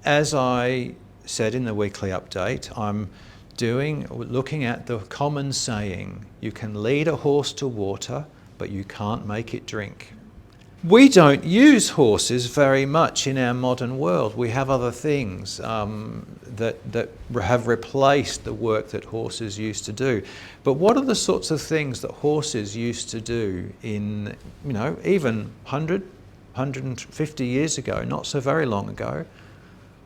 as I said in the weekly update, I'm looking at the common saying, you can lead a horse to water, but you can't make it drink. We don't use horses very much in our modern world. We have other things that have replaced the work that horses used to do. But what are the sorts of things that horses used to do in, even 100, 150 years ago, not so very long ago?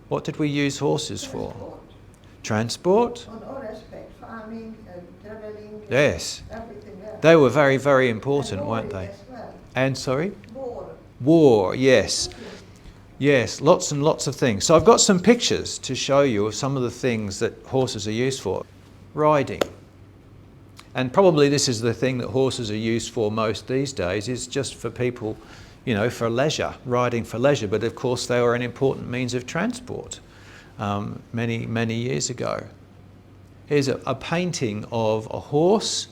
What did we use horses for? Transport? On all aspects, farming, traveling, yes. Everything else. They were very, very important, weren't they? As well. And, sorry? War. War, yes. Yes, lots and lots of things. So I've got some pictures to show you of some of the things that horses are used for. Riding. And probably this is the thing that horses are used for most these days, is just for people, for leisure, riding for leisure. But of course they were an important means of transport many, many years ago. Here's a painting of a horse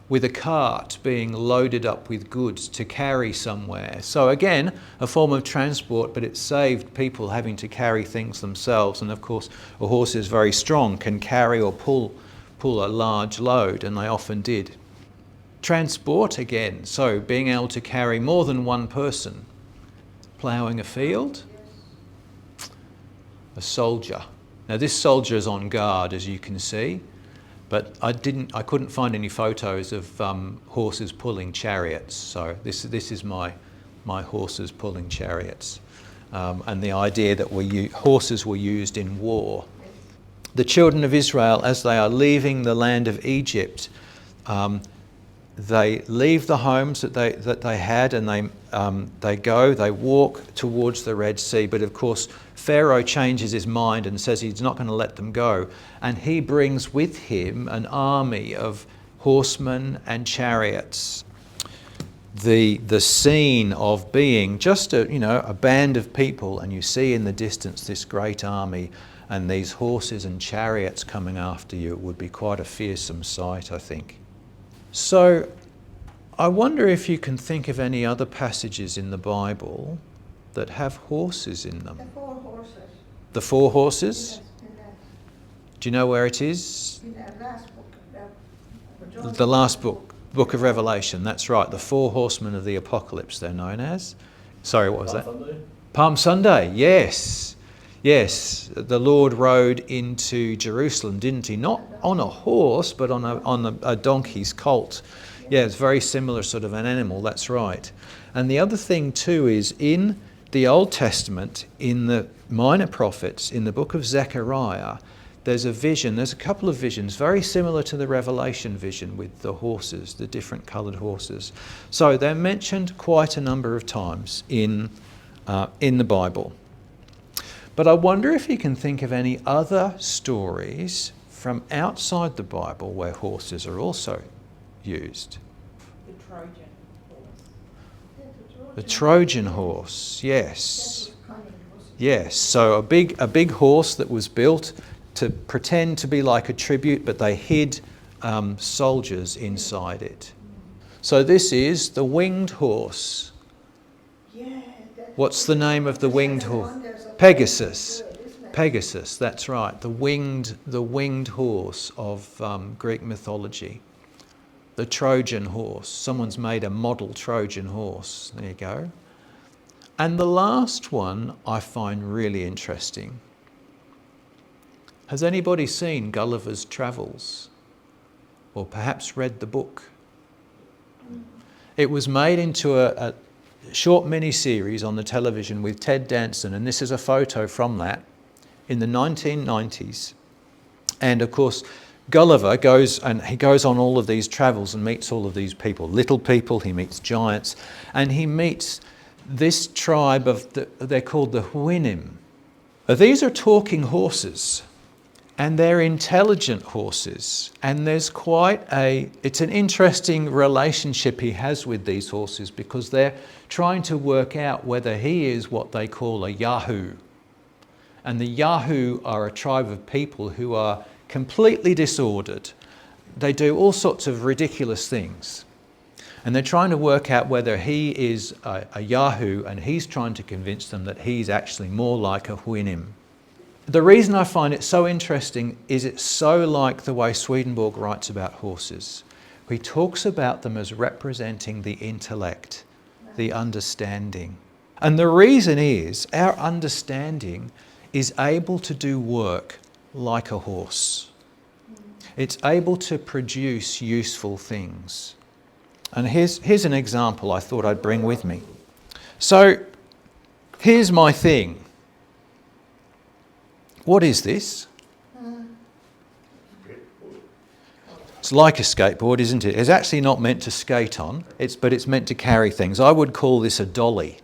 with a cart being loaded up with goods to carry somewhere. So again, a form of transport, but it saved people having to carry things themselves. And of course, a horse is very strong, can carry or pull a large load, and they often did. Transport again, so being able to carry more than one person. Ploughing a field. A soldier. Now this soldier is on guard, as you can see. But I couldn't find any photos of horses pulling chariots. So this is my horses pulling chariots, and the idea that horses were used in war. The children of Israel, as they are leaving the land of Egypt, they leave the homes that they had, and they walk towards the Red Sea. But of course, Pharaoh changes his mind and says he's not going to let them go. And he brings with him an army of horsemen and chariots. The scene of being just a band of people, and you see in the distance this great army and these horses and chariots coming after you, would be quite a fearsome sight, I think. So I wonder if you can think of any other passages in the Bible that have horses in them. The 4 horses. The 4 horses? Yes, Do you know where it is? in the last book. The last book of Revelation, that's right. The 4 horsemen of the apocalypse, they're known as. Sorry, what was that? Sunday? Palm Sunday, yes. Yes, the Lord rode into Jerusalem, didn't he? Not on a horse, but on a donkey's colt. Yeah, it's very similar sort of an animal, that's right. And the other thing too is in the Old Testament, in the minor prophets, in the book of Zechariah, there's a couple of visions very similar to the Revelation vision with the horses, the different coloured horses. So they're mentioned quite a number of times in the Bible. But I wonder if you can think of any other stories from outside the Bible where horses are also used. The Trojan horse. The Trojan horse, yes. Yes, so a big horse that was built to pretend to be like a tribute, but they hid soldiers inside it. So this is the winged horse. What's the name of the winged horse? Pegasus. Pegasus, that's right. The winged horse of Greek mythology. The Trojan horse. Someone's made a model Trojan horse. There you go. And the last one I find really interesting. Has anybody seen Gulliver's Travels? Or perhaps read the book? It was made into a short mini-series on the television with Ted Danson, and this is a photo from that in the 1990s. And of course, Gulliver goes on all of these travels and meets all of these people, little people, he meets giants, and he meets this tribe they're called the Huinim. These are talking horses, and they're intelligent horses, and there's it's an interesting relationship he has with these horses, because they're trying to work out whether he is what they call a Yahoo. And the Yahoo are a tribe of people who are completely disordered. They do all sorts of ridiculous things. And they're trying to work out whether he is a Yahoo, and he's trying to convince them that he's actually more like a Huinim. the reason I find it so interesting is it's so like the way Swedenborg writes about horses. He talks about them as representing the intellect, the understanding. And the reason is our understanding is able to do work like a horse. It's able to produce useful things. And here's an example I thought I'd bring with me. So here's my thing. What is this? It's like a skateboard, isn't it? It's actually not meant to skate on, but it's meant to carry things. I would call this a dolly.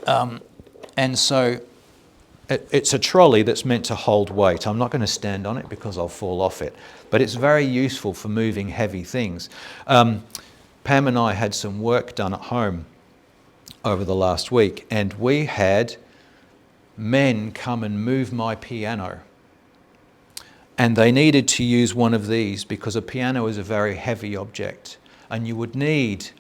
And so it's a trolley that's meant to hold weight. I'm not going to stand on it because I'll fall off it. But it's very useful for moving heavy things. Pam and I had some work done at home over the last week, and we had men come and move my piano. And they needed to use one of these because a piano is a very heavy object. And you would need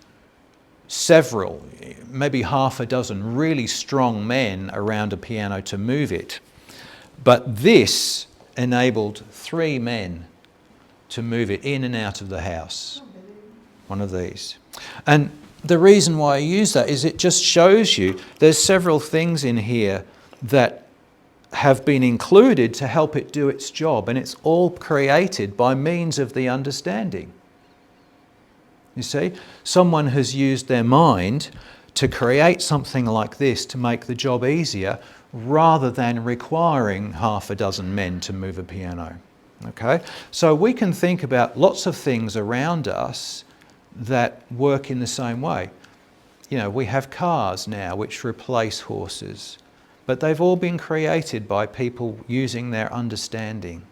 several, maybe half a dozen really strong men around a piano to move it. But this enabled 3 men to move it in and out of the house. One of these. And the reason why I use that is it just shows you there's several things in here that have been included to help it do its job, and it's all created by means of the understanding. You see, someone has used their mind to create something like this to make the job easier rather than requiring half a dozen men to move a piano. Okay? So we can think about lots of things around us that work in the same way. You know, we have cars now which replace horses, but they've all been created by people using their understanding.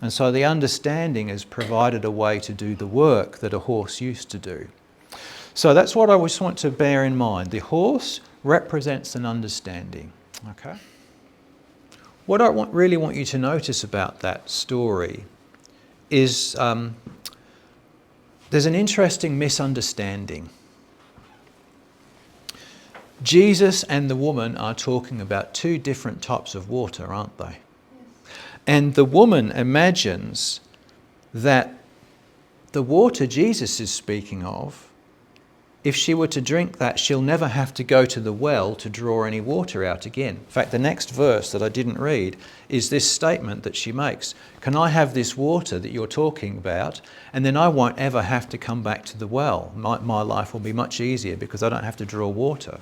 And so the understanding has provided a way to do the work that a horse used to do. So that's what I just want to bear in mind. The horse represents an understanding. Okay? What I really want you to notice about that story is there's an interesting misunderstanding. Jesus and the woman are talking about 2 different types of water, aren't they? Yes. And the woman imagines that the water Jesus is speaking of, if she were to drink that, she'll never have to go to the well to draw any water out again. In fact, the next verse that I didn't read is this statement that she makes. Can I have this water that you're talking about, and then I won't ever have to come back to the well. My life will be much easier because I don't have to draw water.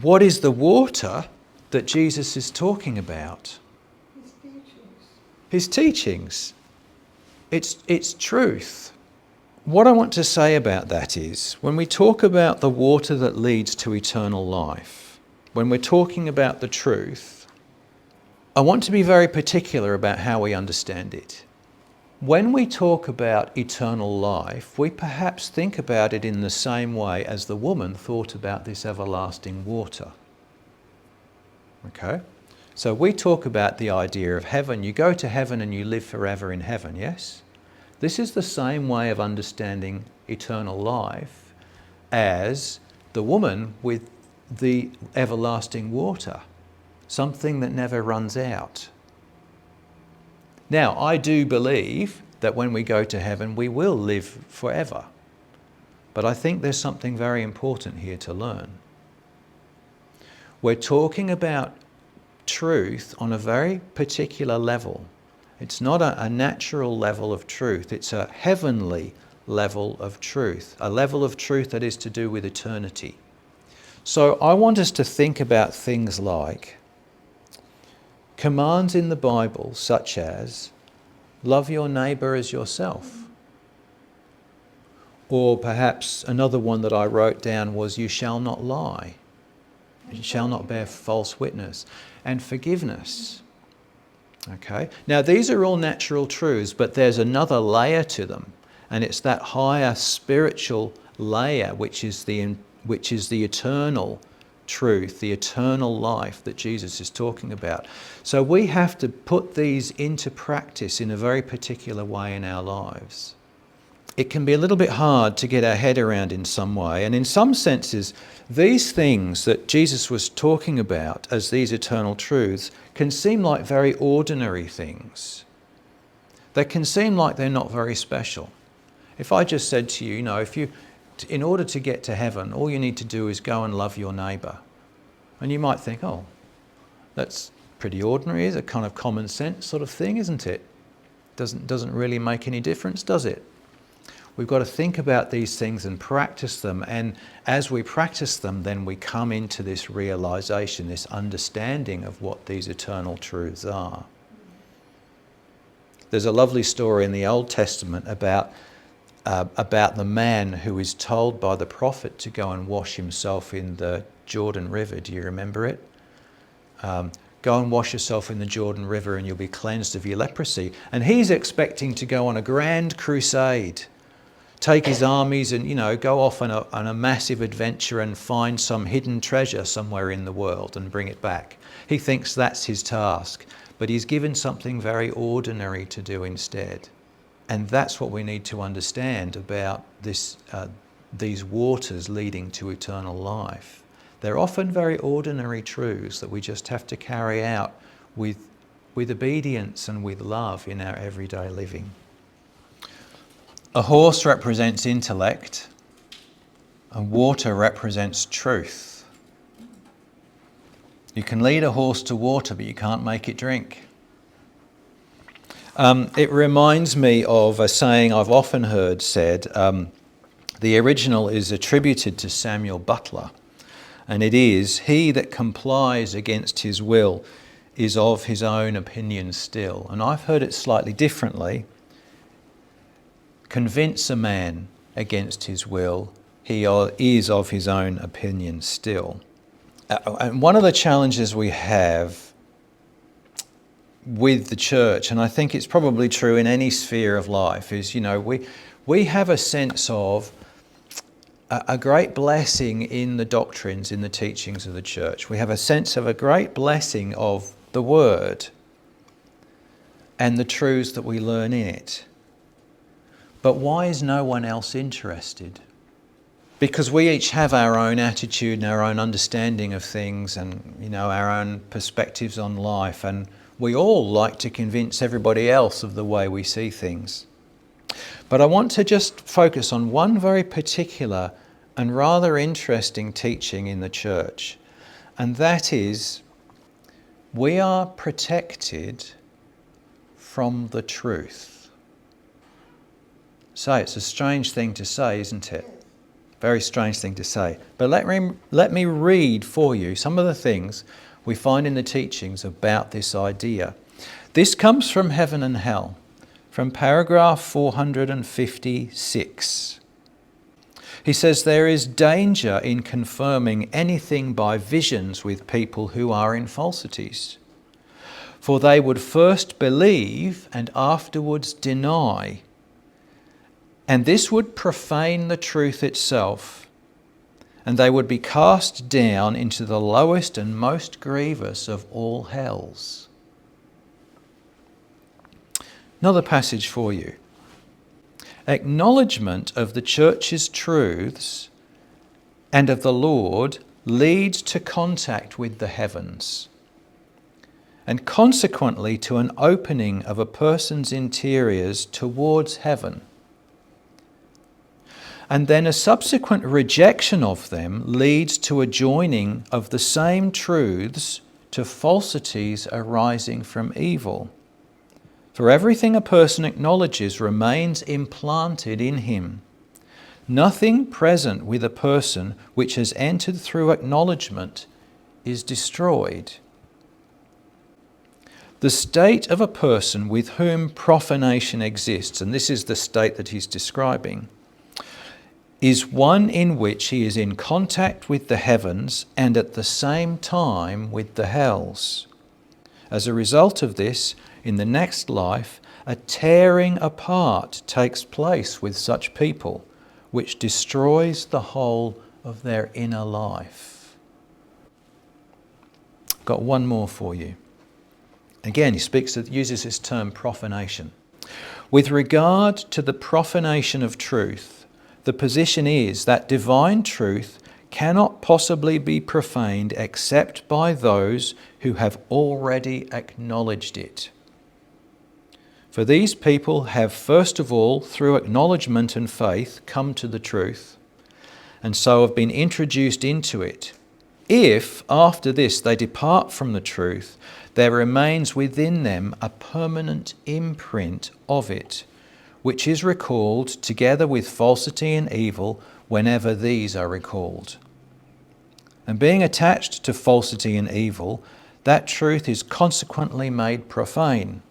What is the water that Jesus is talking about? His teachings. His teachings. It's truth. What I want to say about that is, when we talk about the water that leads to eternal life, when we're talking about the truth, I want to be very particular about how we understand it. When we talk about eternal life, we perhaps think about it in the same way as the woman thought about this everlasting water. Okay? So we talk about the idea of heaven. You go to heaven and you live forever in heaven, yes? This is the same way of understanding eternal life as the woman with the everlasting water, something that never runs out. Now, I do believe that when we go to heaven, we will live forever. But I think there's something very important here to learn. We're talking about truth on a very particular level. It's not a natural level of truth. It's a heavenly level of truth, a level of truth that is to do with eternity. So I want us to think about things like commands in the Bible, such as love your neighbour as yourself. Or perhaps another one that I wrote down was you shall not lie. You shall not bear false witness. And forgiveness. Okay? Now these are all natural truths, but there's another layer to them. And it's that higher spiritual layer which is the eternal truth, the eternal life that Jesus is talking about. So we have to put these into practice in a very particular way in our lives. it can be a little bit hard to get our head around in some way. And in some senses, these things that Jesus was talking about as these eternal truths can seem like very ordinary things. They can seem like they're not very special. If I just said to you, you know, in order to get to heaven, all you need to do is go and love your neighbour. And you might think, oh, that's pretty ordinary, is a kind of common sense sort of thing, isn't it? Doesn't really make any difference, does it? We've got to think about these things and practice them, and as we practice them, then we come into this realization, this understanding of what these eternal truths are. There's a lovely story in the Old Testament about the man who is told by the prophet to go and wash himself in the Jordan River. Do you remember it? Go and wash yourself in the Jordan River and you'll be cleansed of your leprosy. And he's expecting to go on a grand crusade, take his armies and, you know, go off on a massive adventure and find some hidden treasure somewhere in the world and bring it back. He thinks that's his task, but he's given something very ordinary to do instead. And that's what we need to understand about these waters leading to eternal life. They're often very ordinary truths that we just have to carry out with obedience and with love in our everyday living. A horse represents intellect, and water represents truth. You can lead a horse to water, but you can't make it drink. It reminds me of a saying I've often heard said. The original is attributed to Samuel Butler, and it is, "He that complies against his will is of his own opinion still." And I've heard it slightly differently. Convince a man against his will, he is of his own opinion still. And one of the challenges we have with the church, and I think it's probably true in any sphere of life, is, you know, we have a sense of a great blessing in the doctrines, in the teachings of the church. We have a sense of a great blessing of the Word and the truths that we learn in it. But why is no one else interested? Because we each have our own attitude and our own understanding of things and, you know, our own perspectives on life, and we all like to convince everybody else of the way we see things. But I want to just focus on one very particular and rather interesting teaching in the church, and that is, we are protected from the truth. So it's a strange thing to say, isn't it? Very strange thing to say. But let me read for you some of the things we find in the teachings about this idea. This comes from Heaven and Hell, from paragraph 456. He says, "There is danger in confirming anything by visions with people who are in falsities. For they would first believe and afterwards deny. And this would profane the truth itself, and they would be cast down into the lowest and most grievous of all hells." Another passage for you. "Acknowledgement of the church's truths and of the Lord leads to contact with the heavens, and consequently to an opening of a person's interiors towards heaven. And then a subsequent rejection of them leads to a joining of the same truths to falsities arising from evil. For everything a person acknowledges remains implanted in him. Nothing present with a person which has entered through acknowledgement is destroyed. The state of a person with whom profanation exists," and this is the state that he's describing, "is one in which he is in contact with the heavens and at the same time with the hells. As a result of this, in the next life, a tearing apart takes place with such people, which destroys the whole of their inner life." Got one more for you. Again, he uses this term profanation. With regard to the profanation of truth, the position is that divine truth cannot possibly be profaned except by those who have already acknowledged it. For these people have first of all, through acknowledgement and faith, come to the truth, and so have been introduced into it. If, after this, they depart from the truth, there remains within them a permanent imprint of it, which is recalled together with falsity and evil whenever these are recalled. And being attached to falsity and evil, that truth is consequently made profane.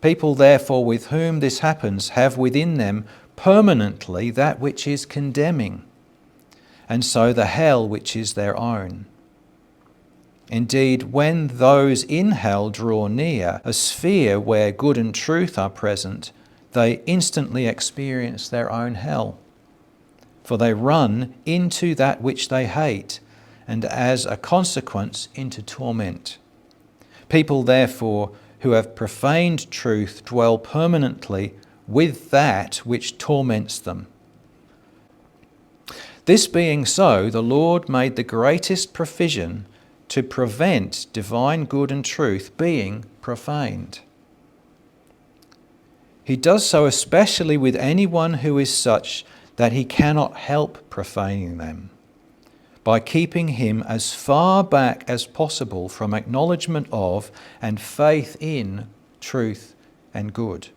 People, therefore, with whom this happens have within them permanently that which is condemning, and so the hell which is their own. Indeed, when those in hell draw near a sphere where good and truth are present, they instantly experience their own hell. For they run into that which they hate, and as a consequence into torment. People, therefore, who have profaned truth dwell permanently with that which torments them. This being so, the Lord made the greatest provision to prevent divine good and truth being profaned. He does so especially with anyone who is such that he cannot help profaning them, by keeping him as far back as possible from acknowledgement of and faith in truth and good.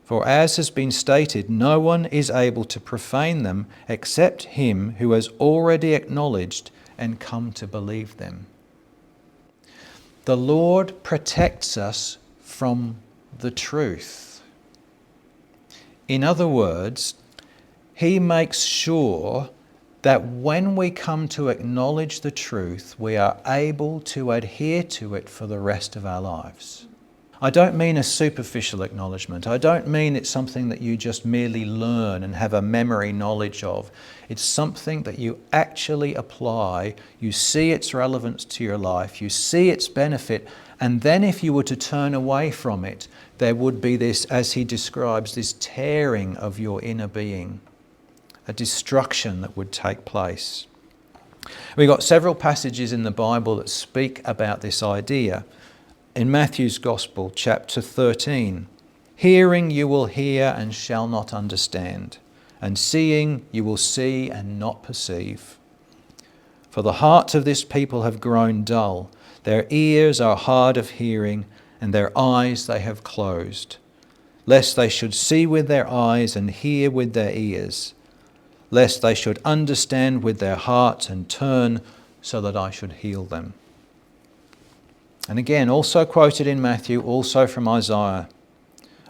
For as has been stated, no one is able to profane them except him who has already acknowledged and come to believe them. The Lord protects us from the truth. In other words, He makes sure that when we come to acknowledge the truth, we are able to adhere to it for the rest of our lives. I don't mean a superficial acknowledgement. I don't mean it's something that you just merely learn and have a memory knowledge of. It's something that you actually apply. You see its relevance to your life. You see its benefit. And then if you were to turn away from it, there would be this, as he describes, this tearing of your inner being, a destruction that would take place. We've got several passages in the Bible that speak about this idea. In Matthew's Gospel, chapter 13, hearing you will hear and shall not understand, and seeing you will see and not perceive. For the hearts of this people have grown dull, their ears are hard of hearing, and their eyes they have closed, lest they should see with their eyes and hear with their ears, lest they should understand with their hearts and turn so that I should heal them. And again, also quoted in Matthew, also from Isaiah,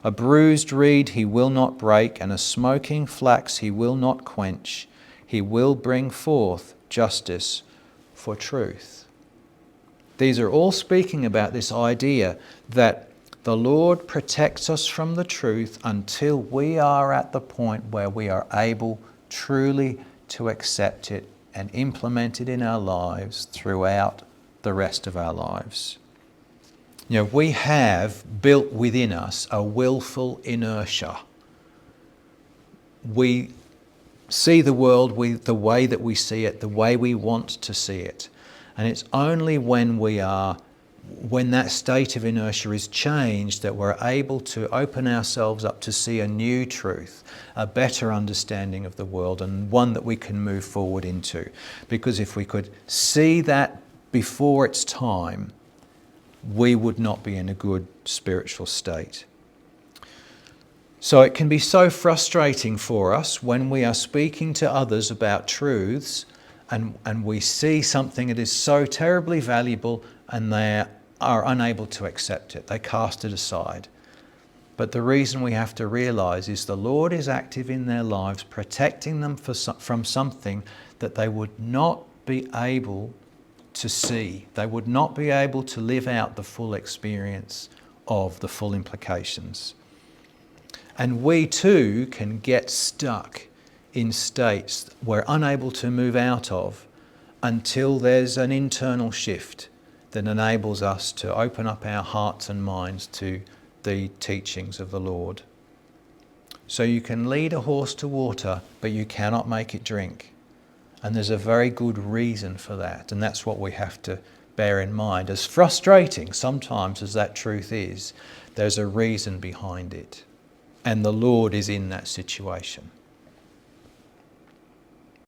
a bruised reed he will not break, and a smoking flax he will not quench. He will bring forth justice for truth. These are all speaking about this idea that the Lord protects us from the truth until we are at the point where we are able truly to accept it and implement it in our lives throughout the rest of our lives. You know, we have built within us a willful inertia. We see the world with the way that we see it, the way we want to see it. And it's only when that state of inertia is changed that we're able to open ourselves up to see a new truth, a better understanding of the world, and one that we can move forward into. Because if we could see that before its time, we would not be in a good spiritual state. So it can be so frustrating for us when we are speaking to others about truths and we see something that is so terribly valuable and they are unable to accept it. They cast it aside. But the reason we have to realize is the Lord is active in their lives, protecting them from something that they would not be able to see. They would not be able to live out the full experience of the full implications. And we too can get stuck in states we're unable to move out of until there's an internal shift that enables us to open up our hearts and minds to the teachings of the Lord. So you can lead a horse to water, but you cannot make it drink. And there's a very good reason for that, and that's what we have to bear in mind. As frustrating sometimes as that truth is, there's a reason behind it. And the Lord is in that situation.